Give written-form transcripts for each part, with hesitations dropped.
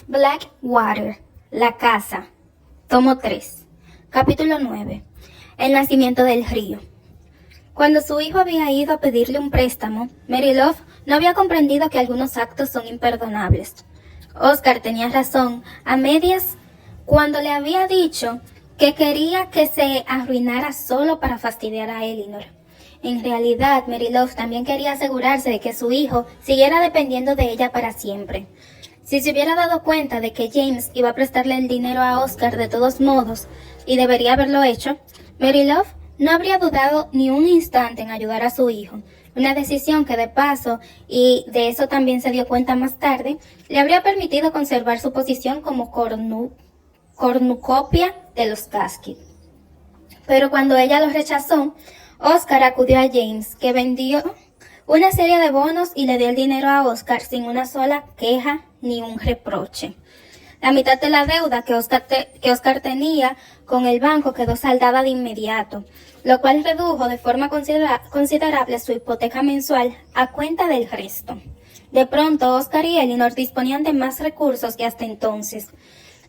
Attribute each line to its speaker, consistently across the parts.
Speaker 1: Blackwater, La Casa, tomo 3, capítulo 9, El nacimiento del río. Cuando su hijo había ido a pedirle un préstamo, Mary Love no había comprendido que algunos actos son imperdonables. Oscar tenía razón a medias cuando le había dicho que quería que se arruinara solo para fastidiar a Elinor. En realidad, Mary Love también quería asegurarse de que su hijo siguiera dependiendo de ella para siempre. Si se hubiera dado cuenta de que James iba a prestarle el dinero a Oscar de todos modos, y debería haberlo hecho, Mary Love no habría dudado ni un instante en ayudar a su hijo, una decisión que de paso, y de eso también se dio cuenta más tarde, le habría permitido conservar su posición como cornucopia de los Casket. Pero cuando ella lo rechazó, Oscar acudió a James, que vendió una serie de bonos y le dio el dinero a Oscar sin una sola queja ni un reproche. La mitad de la deuda que Oscar tenía con el banco quedó saldada de inmediato, lo cual redujo de forma considerable su hipoteca mensual a cuenta del resto. De pronto, Oscar y Elinor disponían de más recursos que hasta entonces.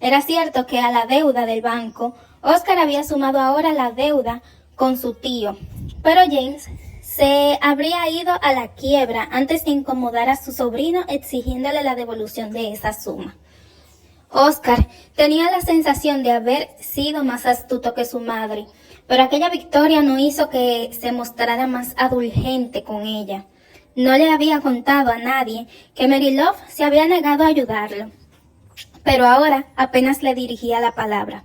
Speaker 1: Era cierto que a la deuda del banco, Oscar había sumado ahora la deuda con su tío, pero James se habría ido a la quiebra antes de incomodar a su sobrino exigiéndole la devolución de esa suma. Oscar tenía la sensación de haber sido más astuto que su madre, pero aquella victoria no hizo que se mostrara más indulgente con ella. No le había contado a nadie que Mary Love se había negado a ayudarlo, pero ahora apenas le dirigía la palabra.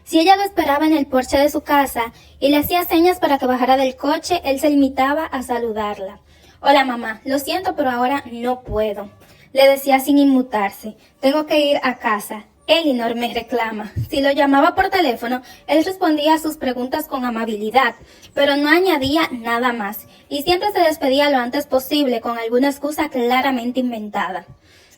Speaker 1: Si ella lo esperaba en el porche de su casa y le hacía señas para que bajara del coche, él se limitaba a saludarla. «Hola, mamá, lo siento, pero ahora no puedo», le decía sin inmutarse. «Tengo que ir a casa. Elinor me reclama». Si lo llamaba por teléfono, él respondía a sus preguntas con amabilidad, pero no añadía nada más, y siempre se despedía lo antes posible con alguna excusa claramente inventada.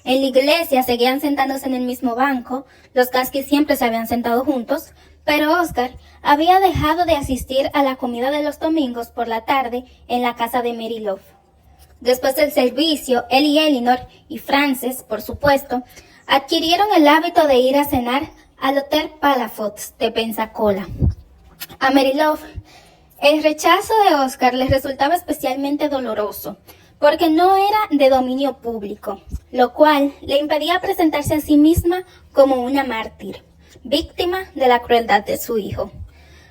Speaker 1: En la iglesia seguían sentándose en el mismo banco, los Casket siempre se habían sentado juntos, pero Oscar había dejado de asistir a la comida de los domingos por la tarde en la casa de Mary Love. Después del servicio, él y Elinor, y Frances, por supuesto, adquirieron el hábito de ir a cenar al Hotel Palafox de Pensacola. A Mary Love, el rechazo de Oscar le resultaba especialmente doloroso, porque no era de dominio público, lo cual le impedía presentarse a sí misma como una mártir, víctima de la crueldad de su hijo.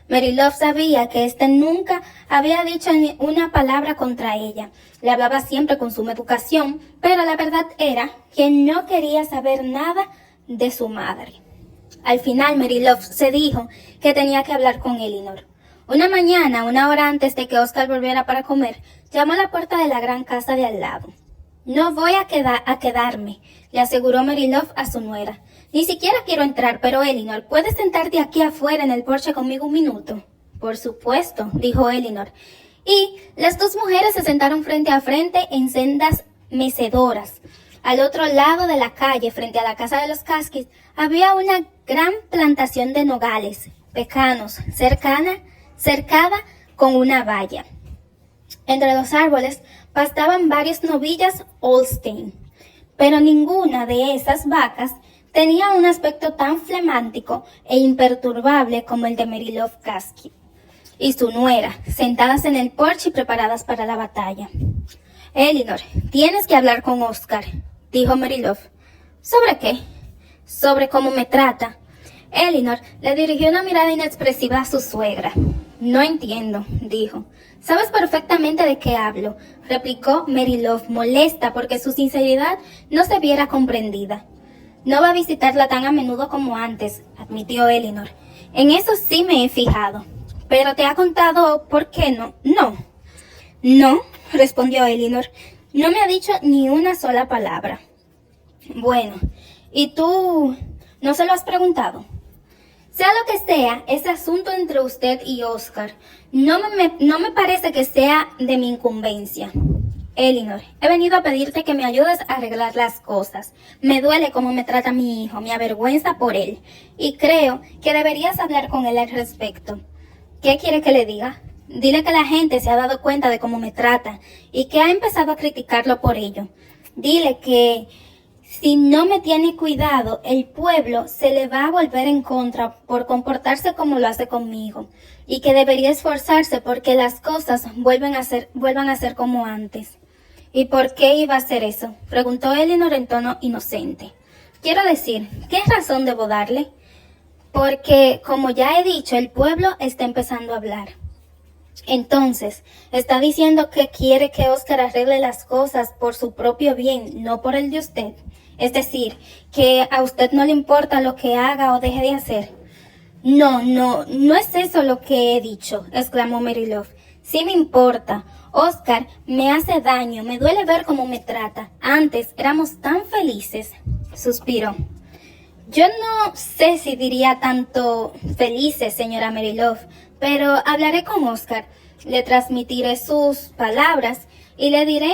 Speaker 1: Mary Love sabía que éste nunca había dicho ni una palabra contra ella. Le hablaba siempre con suma educación, pero la verdad era que no quería saber nada de su madre. Al final, Mary Love se dijo que tenía que hablar con Elinor. Una mañana, una hora antes de que Oscar volviera para comer, llamó a la puerta de la gran casa de al lado. «No voy a quedarme», le aseguró Mary Love a su nuera. «Ni siquiera quiero entrar, pero Elinor, ¿puedes sentarte aquí afuera en el porche conmigo un minuto?» «Por supuesto», dijo Elinor. Y las dos mujeres se sentaron frente a frente en sendas mecedoras. Al otro lado de la calle, frente a la casa de los Casket, había una gran plantación de nogales, pecanos, cercada con una valla. Entre los árboles pastaban varias novillas Holstein, pero ninguna de esas vacas tenía un aspecto tan flemántico e imperturbable como el de Mary Love Casket y su nuera, sentadas en el porche y preparadas para la batalla. «Elinor, tienes que hablar con Oscar», dijo Mary Love. «¿Sobre qué?» «Sobre cómo me trata». Elinor le dirigió una mirada inexpresiva a su suegra. «No entiendo», dijo. «Sabes perfectamente de qué hablo», replicó Mary Love, molesta porque su sinceridad no se viera comprendida. «No va a visitarla tan a menudo como antes», admitió Elinor. «En eso sí me he fijado. ¿Pero te ha contado por qué no?» «No», respondió Elinor. «No me ha dicho ni una sola palabra». «Bueno, ¿y tú no se lo has preguntado?» «Sea lo que sea, ese asunto entre usted y Oscar no me parece que sea de mi incumbencia». «Elinor, he venido a pedirte que me ayudes a arreglar las cosas. Me duele cómo me trata mi hijo, me avergüenza por él, y creo que deberías hablar con él al respecto». «¿Qué quiere que le diga?» «Dile que la gente se ha dado cuenta de cómo me trata y que ha empezado a criticarlo por ello. Dile que Si no me tiene cuidado, el pueblo se le va a volver en contra por comportarse como lo hace conmigo, y que debería esforzarse porque las cosas vuelvan a ser como antes. ¿Y por qué iba a hacer eso?, preguntó Elinor en tono inocente. Quiero decir, ¿qué razón debo darle? Porque, como ya he dicho, el pueblo está empezando a hablar. Entonces, está diciendo que quiere que Oscar arregle las cosas por su propio bien, no por el de usted. Es decir, que a usted no le importa lo que haga o deje de hacer. No es eso lo que he dicho, exclamó Mary Love. Sí me importa. Oscar me hace daño, me duele ver cómo me trata. Antes éramos tan felices, suspiró. Yo no sé si diría tanto felices, señora Mary Love, pero hablaré con Oscar. Le transmitiré sus palabras y le diré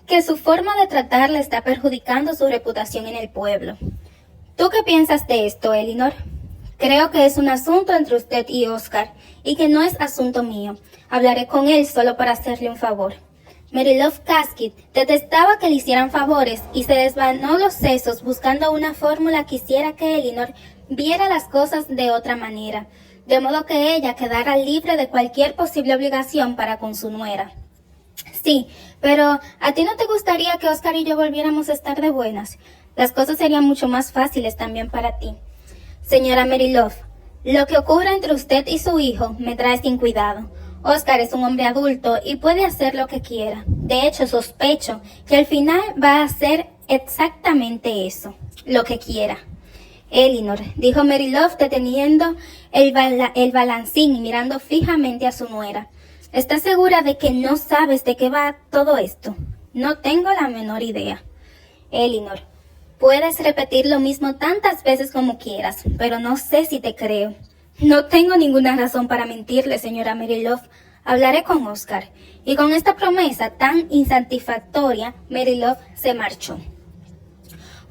Speaker 1: que su forma de tratarle está perjudicando su reputación en el pueblo. ¿Tú qué piensas de esto, Elinor? Creo que es un asunto entre usted y Oscar y que no es asunto mío. Hablaré con él solo para hacerle un favor. Mary Love Caskett detestaba que le hicieran favores y se desvanó los sesos buscando una fórmula que hiciera que Elinor viera las cosas de otra manera, de modo que ella quedara libre de cualquier posible obligación para con su nuera. Sí, pero ¿a ti no te gustaría que Oscar y yo volviéramos a estar de buenas? Las cosas serían mucho más fáciles también para ti. Señora Mary Love, lo que ocurre entre usted y su hijo me trae sin cuidado. Oscar es un hombre adulto y puede hacer lo que quiera. De hecho, sospecho que al final va a hacer exactamente eso, lo que quiera. Elinor, dijo Mary Love deteniendo el balancín y mirando fijamente a su nuera. ¿Estás segura de que no sabes de qué va todo esto? No tengo la menor idea. Elinor, puedes repetir lo mismo tantas veces como quieras, pero no sé si te creo. No tengo ninguna razón para mentirle, señora Mary Love. Hablaré con Oscar. Y con esta promesa tan insatisfactoria, Mary Love se marchó.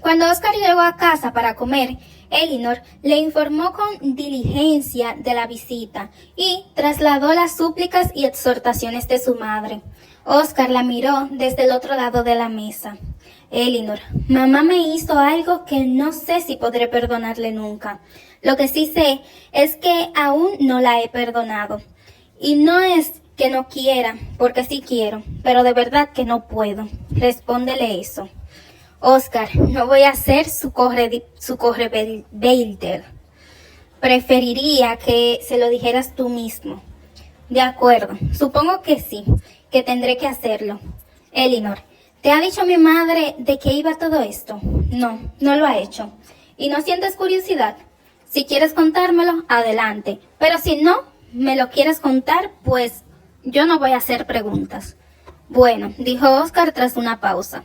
Speaker 1: Cuando Oscar llegó a casa para comer, Elinor le informó con diligencia de la visita y trasladó las súplicas y exhortaciones de su madre. Oscar la miró desde el otro lado de la mesa. Elinor, mamá me hizo algo que no sé si podré perdonarle nunca. Lo que sí sé es que aún no la he perdonado. Y no es que no quiera, porque sí quiero, pero de verdad que no puedo. Respóndele eso. Oscar, no voy a ser su correveidor. Preferiría que se lo dijeras tú mismo. De acuerdo, supongo que sí, que tendré que hacerlo. Elinor, ¿te ha dicho mi madre de qué iba todo esto? No, no lo ha hecho. ¿Y no sientes curiosidad? Si quieres contármelo, adelante. Pero si no me lo quieres contar, pues yo no voy a hacer preguntas. Bueno, dijo Oscar tras una pausa.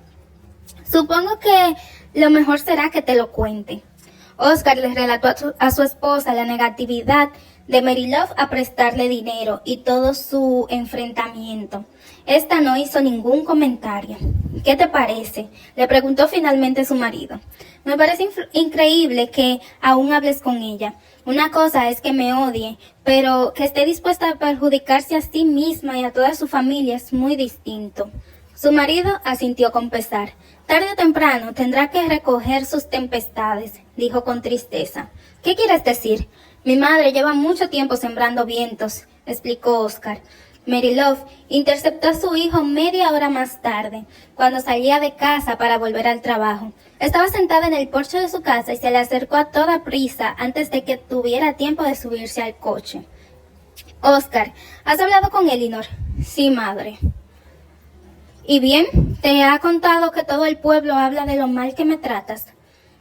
Speaker 1: Supongo que lo mejor será que te lo cuente. Oscar le relató a su esposa la negatividad de Mary Love a prestarle dinero y todo su enfrentamiento. Esta no hizo ningún comentario. ¿Qué te parece?, le preguntó finalmente su marido. Me parece increíble que aún hables con ella. Una cosa es que me odie, pero que esté dispuesta a perjudicarse a sí misma y a toda su familia es muy distinto. Su marido asintió con pesar. Tarde o temprano tendrá que recoger sus tempestades, dijo con tristeza. ¿Qué quieres decir? Mi madre lleva mucho tiempo sembrando vientos, explicó Oscar. Mary Love interceptó a su hijo media hora más tarde, cuando salía de casa para volver al trabajo. Estaba sentada en el porche de su casa y se le acercó a toda prisa antes de que tuviera tiempo de subirse al coche. Oscar, ¿has hablado con Elinor? Sí, madre. ¿Y bien? ¿Te ha contado que todo el pueblo habla de lo mal que me tratas?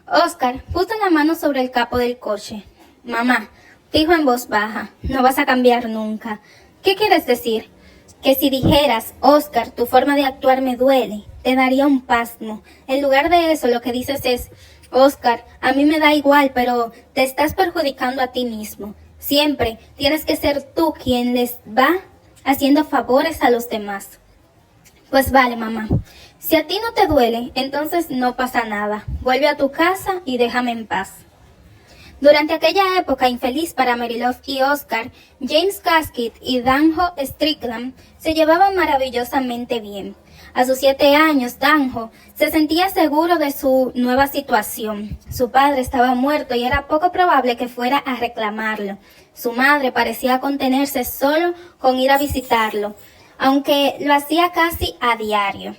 Speaker 1: Oscar puso la mano sobre el capó del coche. Mamá, dijo en voz baja, no vas a cambiar nunca. ¿Qué quieres decir? Que si dijeras, Oscar, tu forma de actuar me duele, te daría un pasmo. En lugar de eso, lo que dices es, Oscar, a mí me da igual, pero te estás perjudicando a ti mismo. Siempre tienes que ser tú quien les va haciendo favores a los demás. Pues vale, mamá. Si a ti no te duele, entonces no pasa nada. Vuelve a tu casa y déjame en paz. Durante aquella época infeliz para Mary Love y Oscar, James Caskett y Danjo Strickland se llevaban maravillosamente bien. A sus 7 años, Danjo se sentía seguro de su nueva situación. Su padre estaba muerto y era poco probable que fuera a reclamarlo. Su madre parecía contenerse solo con ir a visitarlo, aunque lo hacía casi a diario.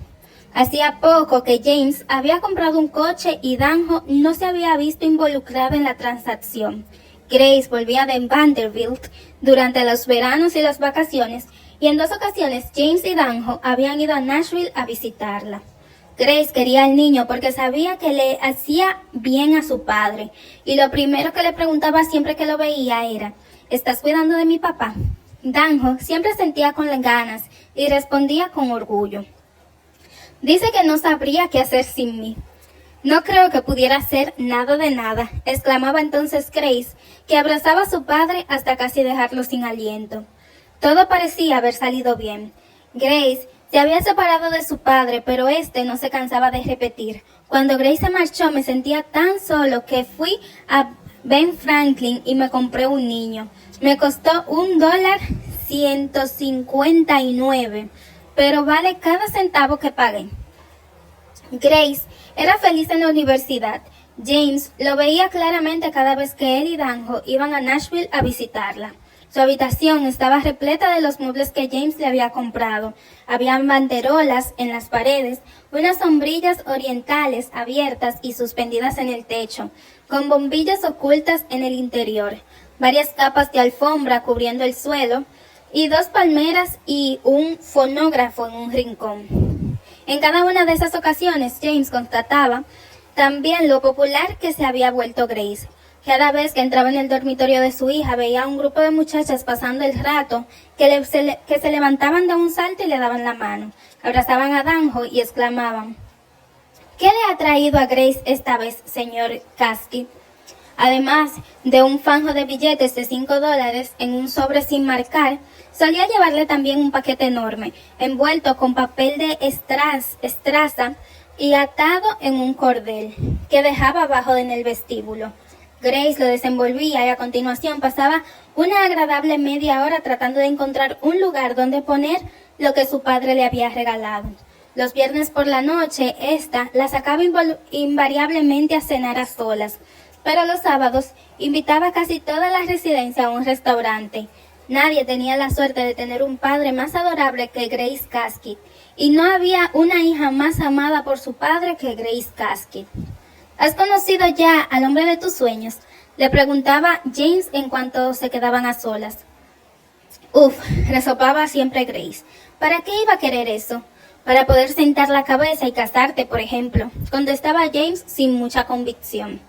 Speaker 1: Hacía poco que James había comprado un coche y Danjo no se había visto involucrado en la transacción. Grace volvía de Vanderbilt durante los veranos y las vacaciones, y en 2 ocasiones James y Danjo habían ido a Nashville a visitarla. Grace quería al niño porque sabía que le hacía bien a su padre, y lo primero que le preguntaba siempre que lo veía era: ¿estás cuidando de mi papá? Danjo siempre sentía con las ganas y respondía con orgullo: dice que no sabría qué hacer sin mí. No creo que pudiera hacer nada de nada, exclamaba entonces Grace, que abrazaba a su padre hasta casi dejarlo sin aliento. Todo parecía haber salido bien. Grace se había separado de su padre, pero este no se cansaba de repetir: cuando Grace se marchó me sentía tan solo que fui a Ben Franklin y me compré un niño. Me costó $1.159, pero vale cada centavo que pagué. Grace era feliz en la universidad. James lo veía claramente cada vez que él y Danjo iban a Nashville a visitarla. Su habitación estaba repleta de los muebles que James le había comprado. Habían banderolas en las paredes, unas sombrillas orientales abiertas y suspendidas en el techo, con bombillas ocultas en el interior, varias capas de alfombra cubriendo el suelo, y 2 palmeras y un fonógrafo en un rincón. En cada una de esas ocasiones, James constataba también lo popular que se había vuelto Grace. Cada vez que entraba en el dormitorio de su hija, veía a un grupo de muchachas pasando el rato que se levantaban de un salto y le daban la mano, abrazaban a Danjo y exclamaban: ¿qué le ha traído a Grace esta vez, señor Kasky? Además de un fajo de billetes de $5 en un sobre sin marcar, solía llevarle también un paquete enorme, envuelto con papel de estraza y atado en un cordel, que dejaba abajo en el vestíbulo. Grace lo desenvolvía y a continuación pasaba una agradable media hora tratando de encontrar un lugar donde poner lo que su padre le había regalado. Los viernes por la noche, ésta la sacaba invariablemente a cenar a solas, pero los sábados invitaba a casi toda la residencia a un restaurante. Nadie tenía la suerte de tener un padre más adorable que Grace Kasky, y no había una hija más amada por su padre que Grace Kasky. ¿Has conocido ya al hombre de tus sueños?, le preguntaba James en cuanto se quedaban a solas. Resopaba siempre Grace. ¿Para qué iba a querer eso? Para poder sentar la cabeza y casarte, por ejemplo, contestaba James sin mucha convicción.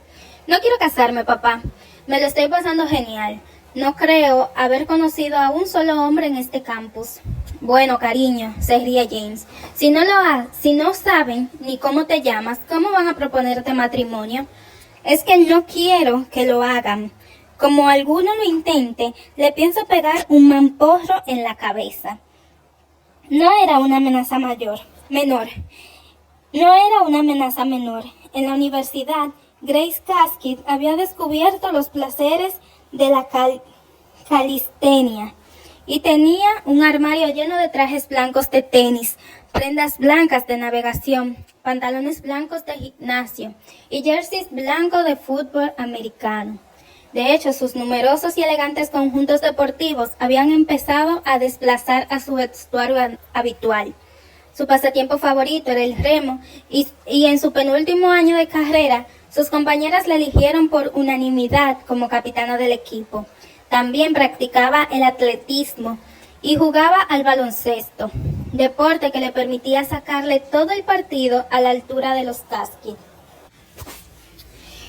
Speaker 1: No quiero casarme, papá. Me lo estoy pasando genial. No creo haber conocido a un solo hombre en este campus. Bueno, cariño, se ríe James. Si no saben ni cómo te llamas, ¿cómo van a proponerte matrimonio? Es que no quiero que lo hagan. Como alguno lo intente, le pienso pegar un mamporro en la cabeza. No era una amenaza menor. En la universidad, Grace Kasky había descubierto los placeres de la calistenia y tenía un armario lleno de trajes blancos de tenis, prendas blancas de navegación, pantalones blancos de gimnasio y jerseys blancos de fútbol americano. De hecho, sus numerosos y elegantes conjuntos deportivos habían empezado a desplazar a su vestuario habitual. Su pasatiempo favorito era el remo y en su penúltimo año de carrera, sus compañeras la eligieron por unanimidad como capitana del equipo. También practicaba el atletismo y jugaba al baloncesto, deporte que le permitía sacarle todo el partido a la altura de los Kasky.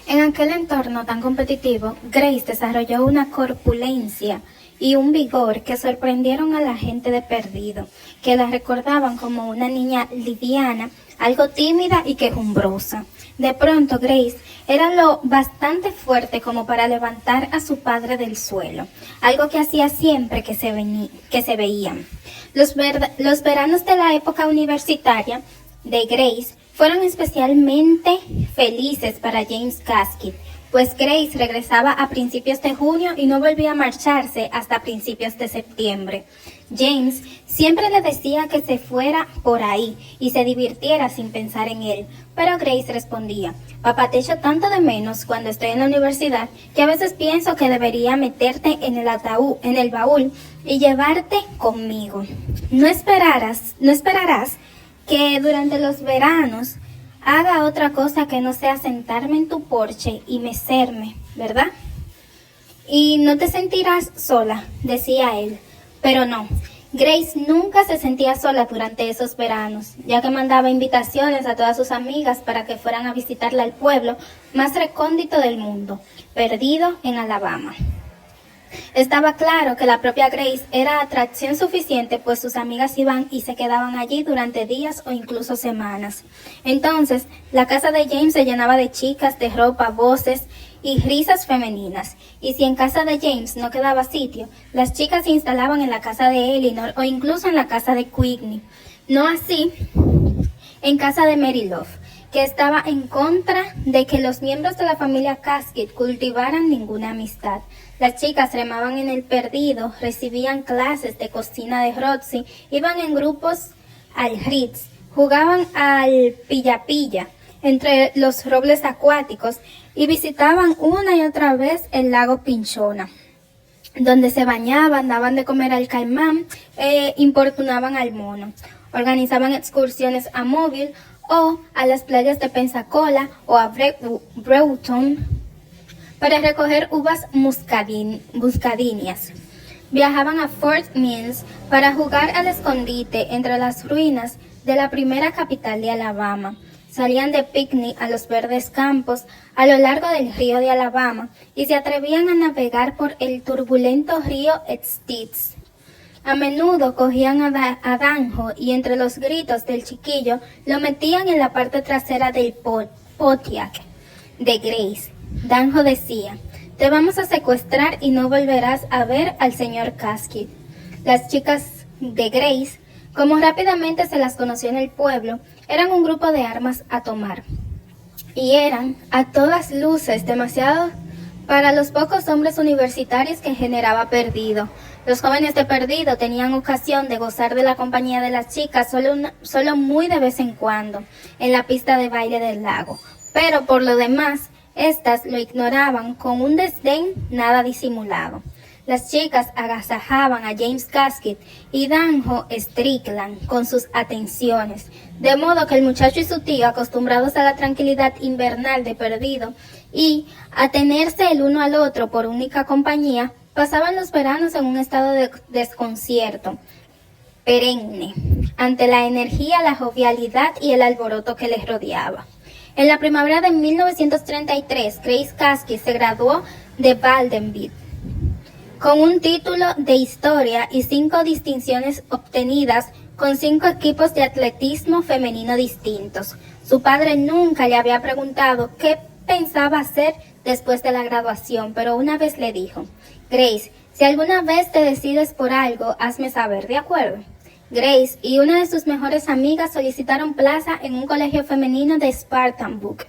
Speaker 1: En aquel entorno tan competitivo, Grace desarrolló una corpulencia y un vigor que sorprendieron a la gente de Perdido, que la recordaban como una niña liviana, algo tímida y quejumbrosa. De pronto Grace era lo bastante fuerte como para levantar a su padre del suelo, algo que hacía siempre que se veían. Los veranos de la época universitaria de Grace fueron especialmente felices para James Kasky, pues Grace regresaba a principios de junio y no volvía a marcharse hasta principios de septiembre. James siempre le decía que se fuera por ahí y se divirtiera sin pensar en él, pero Grace respondía: papá, te echo tanto de menos cuando estoy en la universidad que a veces pienso que debería meterte en el baúl y llevarte conmigo. No esperarás que durante los veranos haga otra cosa que no sea sentarme en tu porche y mecerme, ¿verdad? Y no te sentirás sola, decía él. Pero no, Grace nunca se sentía sola durante esos veranos, ya que mandaba invitaciones a todas sus amigas para que fueran a visitarla al pueblo más recóndito del mundo, perdido en Alabama. Estaba claro que la propia Grace era atracción suficiente, pues sus amigas iban y se quedaban allí durante días o incluso semanas. Entonces, la casa de James se llenaba de chicas, de ropa, voces y risas femeninas. Y si en casa de James no quedaba sitio, las chicas se instalaban en la casa de Eleanor o incluso en la casa de Quigley. No así en casa de Mary Love, que estaba en contra de que los miembros de la familia Casket cultivaran ninguna amistad. Las chicas remaban en el perdido, recibían clases de cocina de Roxy, iban en grupos al Ritz, jugaban al pilla-pilla entre los robles acuáticos y visitaban una y otra vez el lago Pinchona, donde se bañaban, daban de comer al caimán e importunaban al mono. Organizaban excursiones a Mobile o a las playas de Pensacola o a Breton para recoger uvas muscadinias. Viajaban a Fort Mims para jugar al escondite entre las ruinas de la primera capital de Alabama. Salían de picnic a los verdes campos a lo largo del río de Alabama y se atrevían a navegar por el turbulento río Styx. A menudo cogían a Danjo y entre los gritos del chiquillo lo metían en la parte trasera del Pontiac de Grace. Danjo decía: te vamos a secuestrar y no volverás a ver al señor Casket. Las chicas de Grace, como rápidamente se las conoció en el pueblo, eran un grupo de armas a tomar. Y eran, a todas luces, demasiado para los pocos hombres universitarios que generaba Perdido. Los jóvenes de Perdido tenían ocasión de gozar de la compañía de las chicas solo muy de vez en cuando, en la pista de baile del lago. Pero por lo demás, estas lo ignoraban con un desdén nada disimulado. Las chicas agasajaban a James Casket y Danjo Strickland con sus atenciones, de modo que el muchacho y su tío, acostumbrados a la tranquilidad invernal de Perdido y a tenerse el uno al otro por única compañía, pasaban los veranos en un estado de desconcierto perenne ante la energía, la jovialidad y el alboroto que les rodeaba. En la primavera de 1933, Grace Casket se graduó de Vanderbilt con un título de historia y 5 distinciones obtenidas con 5 equipos de atletismo femenino distintos. Su padre nunca le había preguntado qué pensaba hacer después de la graduación, pero una vez le dijo: Grace, si alguna vez te decides por algo, hazme saber, ¿de acuerdo? Grace y una de sus mejores amigas solicitaron plaza en un colegio femenino de Spartanburg,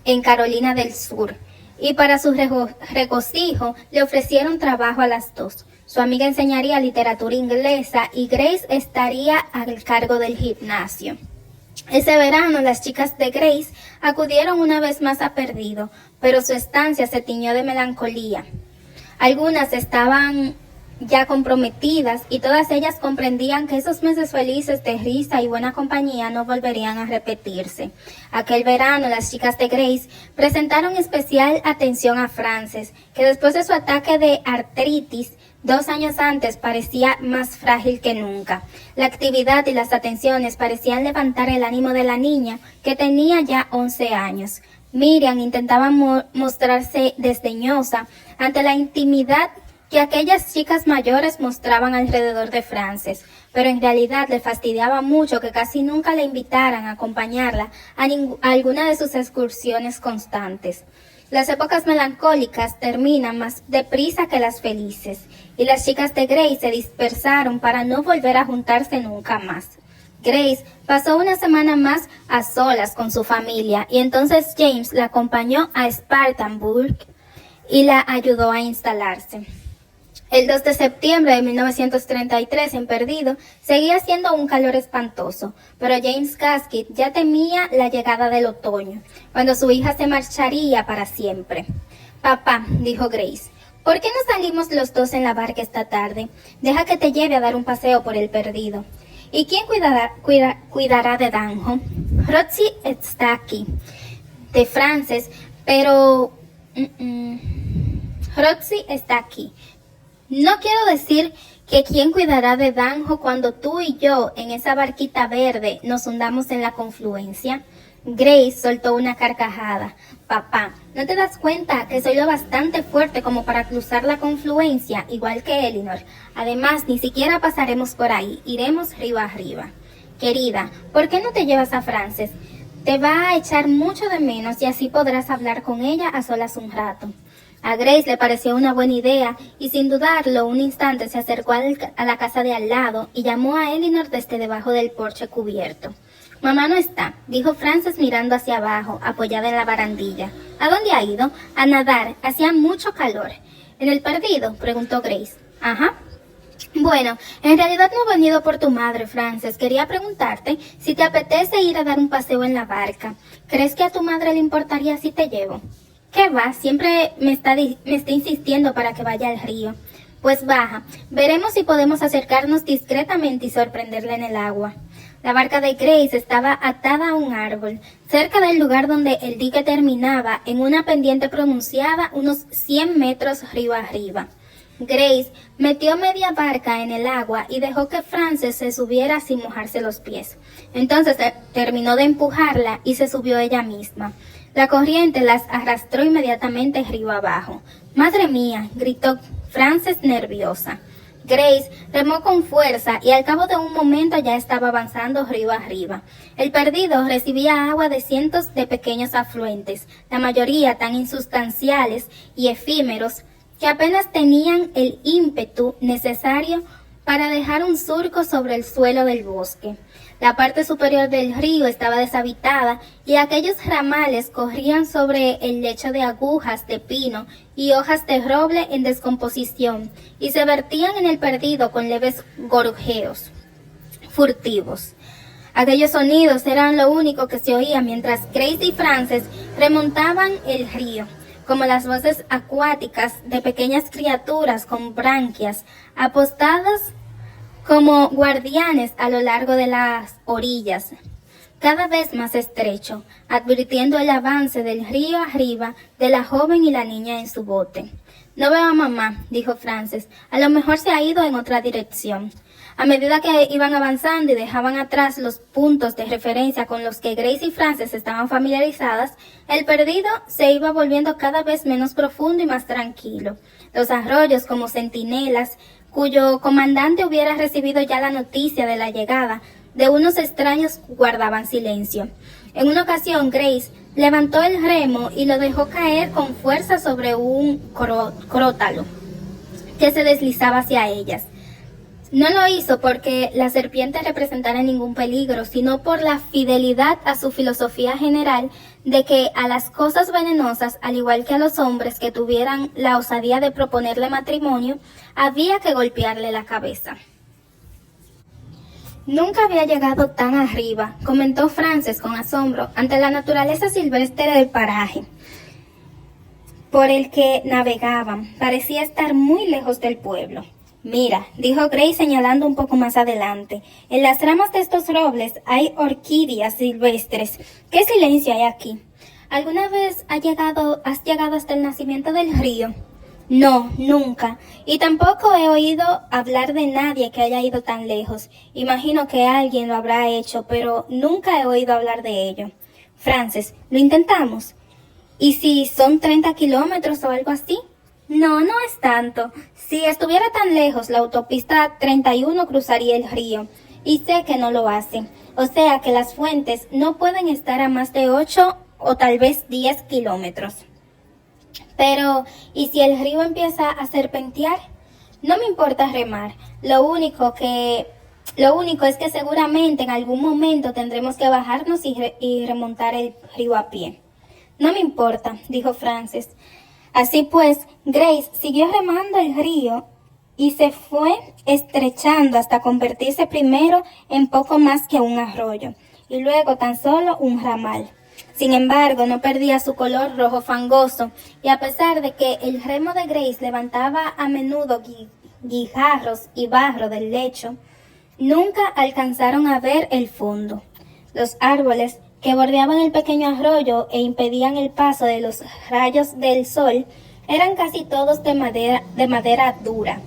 Speaker 1: en Carolina del Sur, y para su regocijo le ofrecieron trabajo a las dos. Su amiga enseñaría literatura inglesa y Grace estaría al cargo del gimnasio. Ese verano las chicas de Grace acudieron una vez más a Perdido, pero su estancia se tiñó de melancolía. Algunas estaban ya comprometidas y todas ellas comprendían que esos meses felices de risa y buena compañía no volverían a repetirse. Aquel verano las chicas de Grace presentaron especial atención a Frances, que después de su ataque de artritis 2 años antes parecía más frágil que nunca. La actividad y las atenciones parecían levantar el ánimo de la niña, que tenía ya 11 años. Miriam intentaba mostrarse desdeñosa ante la intimidad que aquellas chicas mayores mostraban alrededor de Frances, pero en realidad le fastidiaba mucho que casi nunca le invitaran a acompañarla a alguna de sus excursiones constantes. Las épocas melancólicas terminan más deprisa que las felices, y las chicas de Grace se dispersaron para no volver a juntarse nunca más. Grace pasó una semana más a solas con su familia, y entonces James la acompañó a Spartanburg y la ayudó a instalarse. El 2 de septiembre de 1933, en Perdido, seguía haciendo un calor espantoso, pero James Gaskell ya temía la llegada del otoño, cuando su hija se marcharía para siempre. Papá, dijo Grace, ¿por qué no salimos los dos en la barca esta tarde? Deja que te lleve a dar un paseo por el Perdido. ¿Y quién cuidará de Danjo? Roxy está aquí, de Frances, pero... Roxy está aquí. No quiero decir que quién cuidará de Danjo cuando tú y yo, en esa barquita verde, nos hundamos en la confluencia. Grace soltó una carcajada. Papá, ¿no te das cuenta que soy lo bastante fuerte como para cruzar la confluencia, igual que Elinor? Además, ni siquiera pasaremos por ahí, iremos río arriba. Querida, ¿por qué no te llevas a Frances? Te va a echar mucho de menos y así podrás hablar con ella a solas un rato. A Grace le pareció una buena idea y sin dudarlo un instante se acercó a la casa de al lado y llamó a Elinor desde debajo del porche cubierto. Mamá no está, dijo Frances mirando hacia abajo, apoyada en la barandilla. ¿A dónde ha ido? A nadar, hacía mucho calor. ¿En el Perdido?, preguntó Grace. Ajá. Bueno, en realidad no he venido por tu madre, Frances. Quería preguntarte si te apetece ir a dar un paseo en la barca. ¿Crees que a tu madre le importaría si te llevo? ¿Qué va? Siempre me está insistiendo para que vaya al río. Pues baja, veremos si podemos acercarnos discretamente y sorprenderla en el agua. La barca de Grace estaba atada a un árbol, cerca del lugar donde el dique terminaba, en una pendiente pronunciada unos 100 metros río arriba. Grace metió media barca en el agua y dejó que Frances se subiera sin mojarse los pies. Entonces terminó de empujarla y se subió ella misma. La corriente las arrastró inmediatamente río abajo. ¡Madre mía!, gritó Frances nerviosa. Grace remó con fuerza y al cabo de un momento ya estaba avanzando río arriba. El Perdido recibía agua de cientos de pequeños afluentes, la mayoría tan insustanciales y efímeros que apenas tenían el ímpetu necesario para dejar un surco sobre el suelo del bosque. La parte superior del río estaba deshabitada y aquellos ramales corrían sobre el lecho de agujas de pino y hojas de roble en descomposición y se vertían en el Perdido con leves gorjeos furtivos. Aquellos sonidos eran lo único que se oía mientras Grace y Frances remontaban el río, como las voces acuáticas de pequeñas criaturas con branquias apostadas como guardianes a lo largo de las orillas, cada vez más estrecho, advirtiendo el avance del río arriba de la joven y la niña en su bote. No veo a mamá, dijo Frances, a lo mejor se ha ido en otra dirección. A medida que iban avanzando y dejaban atrás los puntos de referencia con los que Grace y Frances estaban familiarizadas, el Perdido se iba volviendo cada vez menos profundo y más tranquilo. Los arroyos, como centinelas, cuyo comandante hubiera recibido ya la noticia de la llegada de unos extraños, guardaban silencio. En una ocasión, Grace levantó el remo y lo dejó caer con fuerza sobre un crótalo que se deslizaba hacia ellas. No lo hizo porque la serpiente representara ningún peligro, sino por la fidelidad a su filosofía general de que a las cosas venenosas, al igual que a los hombres que tuvieran la osadía de proponerle matrimonio, había que golpearle la cabeza. Nunca había llegado tan arriba, comentó Frances con asombro, ante la naturaleza silvestre del paraje por el que navegaban. Parecía estar muy lejos del pueblo. Mira, dijo Grace señalando un poco más adelante, en las ramas de estos robles hay orquídeas silvestres. ¿Qué silencio hay aquí? ¿Alguna vez has llegado hasta el nacimiento del río? No, nunca. Y tampoco he oído hablar de nadie que haya ido tan lejos. Imagino que alguien lo habrá hecho, pero nunca he oído hablar de ello. Frances, ¿lo intentamos? ¿Y si son 30 kilómetros o algo así? No, no es tanto. Si estuviera tan lejos, la autopista 31 cruzaría el río, y sé que no lo hace. O sea que las fuentes no pueden estar a más de 8 o tal vez 10 kilómetros. Pero, ¿y si el río empieza a serpentear? No me importa remar. Lo único es que seguramente en algún momento tendremos que bajarnos y remontar el río a pie. No me importa, dijo Frances. Así pues, Grace siguió remando el río y se fue estrechando hasta convertirse primero en poco más que un arroyo y luego tan solo un ramal. Sin embargo, no perdía su color rojo fangoso y a pesar de que el remo de Grace levantaba a menudo guijarros y barro del lecho, nunca alcanzaron a ver el fondo. Los árboles que bordeaban el pequeño arroyo e impedían el paso de los rayos del sol eran casi todos de madera dura.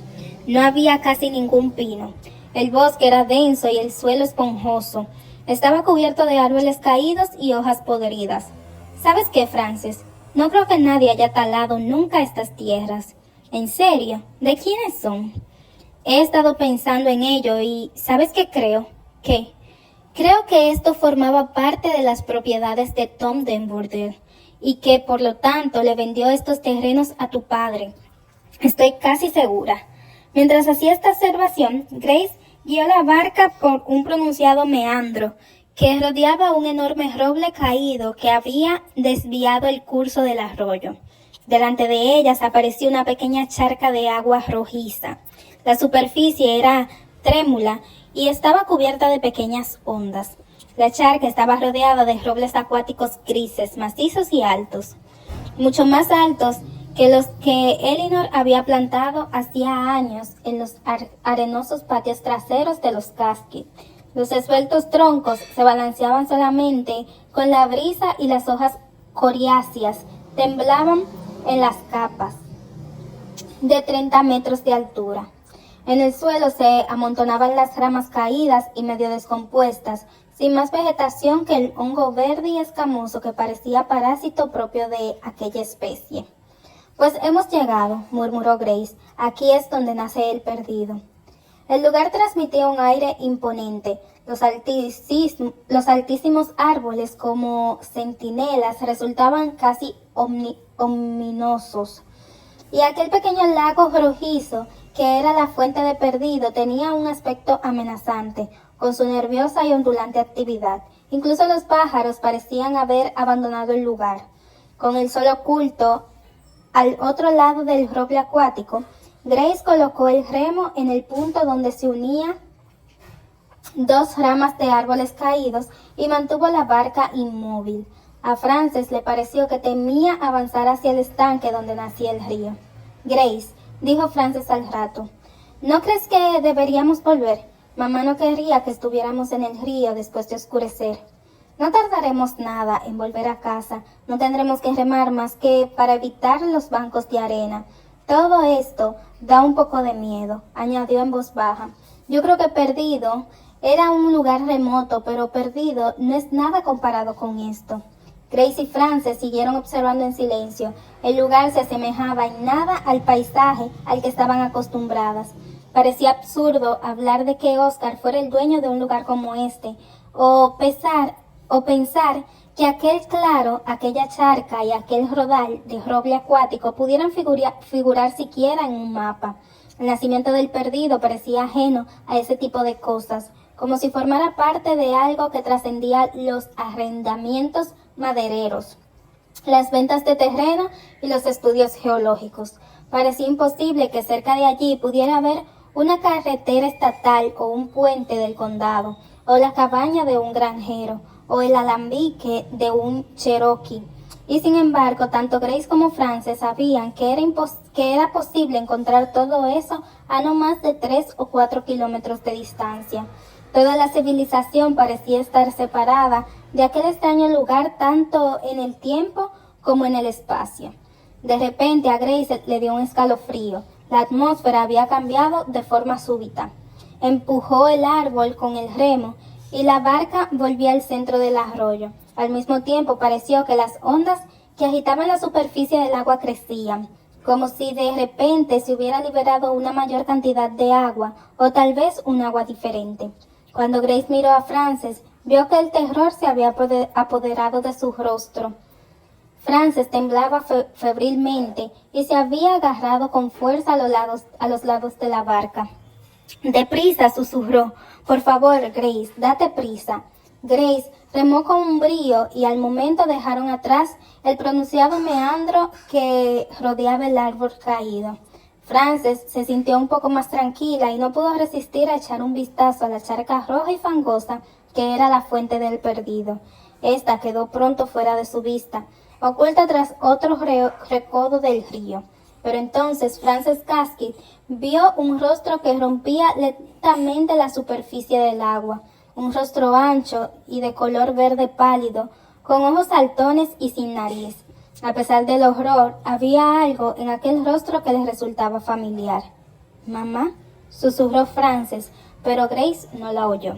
Speaker 1: No había casi ningún pino. El bosque era denso y el suelo esponjoso. Estaba cubierto de árboles caídos y hojas podridas. ¿Sabes qué, Frances? No creo que nadie haya talado nunca estas tierras. ¿En serio? ¿De quiénes son? He estado pensando en ello y ¿sabes qué creo? ¿Qué? Creo que esto formaba parte de las propiedades de Tom Denbourder y que por lo tanto le vendió estos terrenos a tu padre. Estoy casi segura. Mientras hacía esta observación, Grace guió la barca por un pronunciado meandro que rodeaba un enorme roble caído que había desviado el curso del arroyo. Delante de ellas apareció una pequeña charca de agua rojiza. La superficie era trémula y estaba cubierta de pequeñas ondas. La charca estaba rodeada de robles acuáticos grises, macizos y altos, mucho más altos que los que Elinor había plantado hacía años en los arenosos patios traseros de los Caskett. Los esbeltos troncos se balanceaban solamente con la brisa y las hojas coriáceas temblaban en las capas de 30 metros de altura. En el suelo se amontonaban las ramas caídas y medio descompuestas, sin más vegetación que el hongo verde y escamoso que parecía parásito propio de aquella especie. Pues hemos llegado, murmuró Grace. Aquí es donde nace el perdido. El lugar transmitía un aire imponente. Los altísimos árboles como centinelas resultaban casi ominosos. Y aquel pequeño lago rojizo que era la fuente de Perdido tenía un aspecto amenazante, con su nerviosa y ondulante actividad. Incluso los pájaros parecían haber abandonado el lugar. Con el sol oculto al otro lado del roble acuático, Grace colocó el remo en el punto donde se unían dos ramas de árboles caídos y mantuvo la barca inmóvil. A Frances le pareció que temía avanzar hacia el estanque donde nacía el río. Grace, dijo Frances al rato, ¿no crees que deberíamos volver? Mamá no querría que estuviéramos en el río después de oscurecer. No tardaremos nada en volver a casa, no tendremos que remar más que para evitar los bancos de arena. Todo esto da un poco de miedo, añadió en voz baja. Yo creo que Perdido era un lugar remoto, pero Perdido no es nada comparado con esto. Grace y Frances siguieron observando en silencio. El lugar se asemejaba en nada al paisaje al que estaban acostumbradas. Parecía absurdo hablar de que Oscar fuera el dueño de un lugar como este, o pensar que aquel claro, aquella charca y aquel rodal de roble acuático pudieran figurar siquiera en un mapa. El nacimiento del Perdido parecía ajeno a ese tipo de cosas, como si formara parte de algo que trascendía los arrendamientos madereros, las ventas de terreno y los estudios geológicos. Parecía imposible que cerca de allí pudiera haber una carretera estatal o un puente del condado, o la cabaña de un granjero, o el alambique de un cherokee. Y sin embargo, tanto Grace como Frances sabían que era posible encontrar todo eso a no más de 3 o 4 kilómetros de distancia. Toda la civilización parecía estar separada de aquel extraño lugar tanto en el tiempo como en el espacio. De repente a Grace le dio un escalofrío. La atmósfera había cambiado de forma súbita. Empujó el árbol con el remo y la barca volvió al centro del arroyo. Al mismo tiempo pareció que las ondas que agitaban la superficie del agua crecían, como si de repente se hubiera liberado una mayor cantidad de agua o tal vez un agua diferente. Cuando Grace miró a Frances, vio que el terror se había apoderado de su rostro. Frances temblaba febrilmente y se había agarrado con fuerza a los lados de la barca. «Deprisa», susurró. «Por favor, Grace, date prisa». Grace remó con un brío y al momento dejaron atrás el pronunciado meandro que rodeaba el árbol caído. Frances se sintió un poco más tranquila y no pudo resistir a echar un vistazo a la charca roja y fangosa que era la fuente del perdido. Esta quedó pronto fuera de su vista, oculta tras otro recodo del río. Pero entonces Frances Gaskell vio un rostro que rompía lentamente la superficie del agua, un rostro ancho y de color verde pálido, con ojos saltones y sin nariz. A pesar del horror, había algo en aquel rostro que le resultaba familiar. «Mamá», susurró Frances, pero Grace no la oyó.